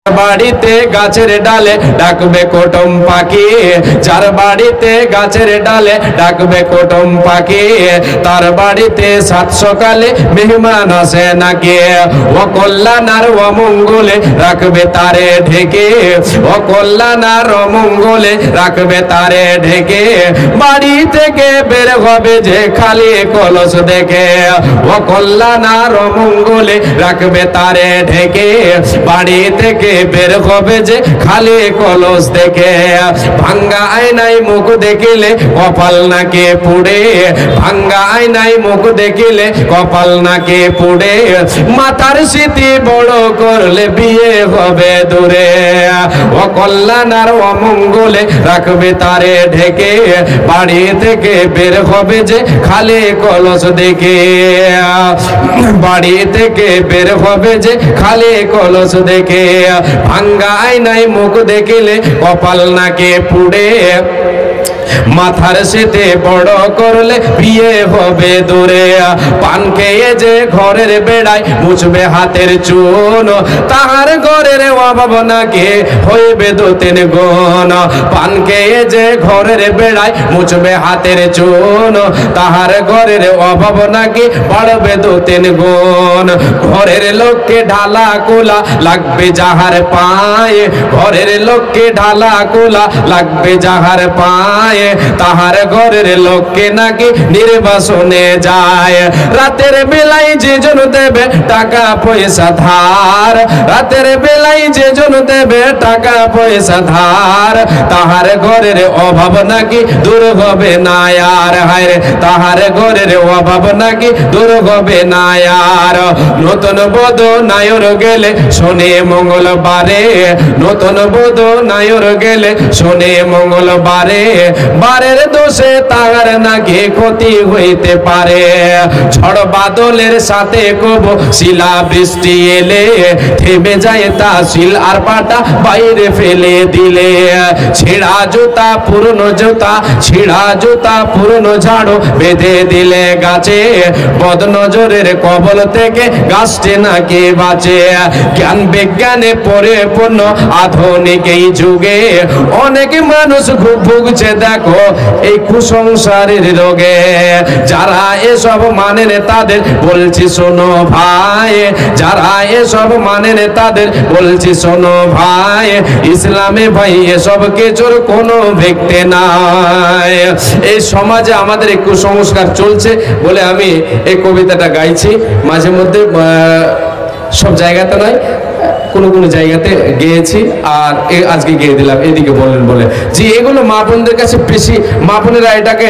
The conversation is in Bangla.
বাড়িতে গাছের ডালে ডাকবে কুটুম পাখি, যার বাড়িতে গাছের ডালে ডাকবে কুটুম পাখি, তার বাড়িতে সাত সকালে মেহমান আসে নাকি। ও কল্যাণ আর অমঙ্গলে রাখবে তারে ঢেকে, ও কল্যাণ আর অমঙ্গলে রাখবে তারে ঢেকে। বাড়ি থেকে বের হবে যে খালি কলস দেখে, ও কল্যাণ আর অমঙ্গলে রাখবে তারে ঢেকে। বাড়ি থেকে বের হবে যে খালি কলস দেখে। ভাঙ্গা আয়নায় মুখ দেখিলে কপাল নাকে পুড়ে, ভাঙ্গা আয়নায় মুখ দেখিলে কপাল নাকে পুড়ে। মাথার স্মৃতি বড় করলে বিয়ে হবে দূরে, ও কল্যাণ আর অমঙ্গলে রাখবে তারে ঢেকে। বাড়ি থেকে বের হবে যে খালি কলস দেখে, বাড়ি থেকে বের হবে যে খালি কলস দেখে। ভাঙ্গা আয়নায় মুখ দেখিলে কপাল নাকে পুড়ে, মাথার সেতে বড় করলে বিয়ে হবে দূরে। পান খেয়ে যে ঘরের বেড়ায় মুছবে হাতের চুন, তাহার ঘরের অভাব নাকি হইবে দু তিন গুণ। পান খেয়ে যে ঘরের বেড়ায় মুছবে হাতের চুন, তাহার ঘরের অভাব নাকি বাড়বে দু তিন গুণ। ঘরের লোককে ঢালা কুলা লাগবে যাহার পায়ে, ঘরের লোককে ঢালা কুলা লাগবে যাহার পায়ে, তাহার ঘরের লোককে নাকি নির্বাসনে যায়। রাতের বেলায় যে জন দেবে টাকা পয়সা ধার, রাতের বেলায় যে জন দেবে টাকা পয়সা ধার, তাহার ঘরের অভাব নাকি দূর হবে না আর। হায়রে তাহার ঘরের অভাব নাকি দূর হবে না আর। নতুন বধ নায়র গেলে শনি মঙ্গলবারে, নতুন বধ নায়র গেলে শনি মঙ্গলবারে, বারের দোষে তাহার নাকি ক্ষতি হইতে পারে। ঝড় বাদলের সাথে কব শিলা বৃষ্টি এলে, থেমে যায় তা শিল আর পাটা বাইরে ফেলে দিলে। ছিঁড়া জুতা পুরনো জুতা, ছিঁড়া জুতা পুরনো ঝাড়ু বেঁধে দিলে গাছে, বদনজরের কবল থেকে গাছটি নাকি বাঁচে। জ্ঞান বিজ্ঞানে পরিপূর্ণ আধুনিক এই যুগে অনেক মানুষ খুব ভুগছে দেখো এই কুসংসারের রোগে। যারা এসব মানেন তাদের বলছি শোনো ভাই, যারা এসব মানেন তাদের বলছি শোনো ভাই, ইসলামে ভাই এসব কিছুর কোনো ভিত্তি নাই। এই সমাজে আমাদের এই কুসংস্কার চলছে বলে আমি এই কবিতাটা গাইছি। মাঝে মধ্যে সব জায়গাতে নয়, কোনো কোনো জায়গাতে গেয়েছি আর আজকে গিয়ে দিলাম, এদিকে বলেন বলে যে এগুলো মা বোনদের কাছে বেশি, মা বোনেরা এটাকে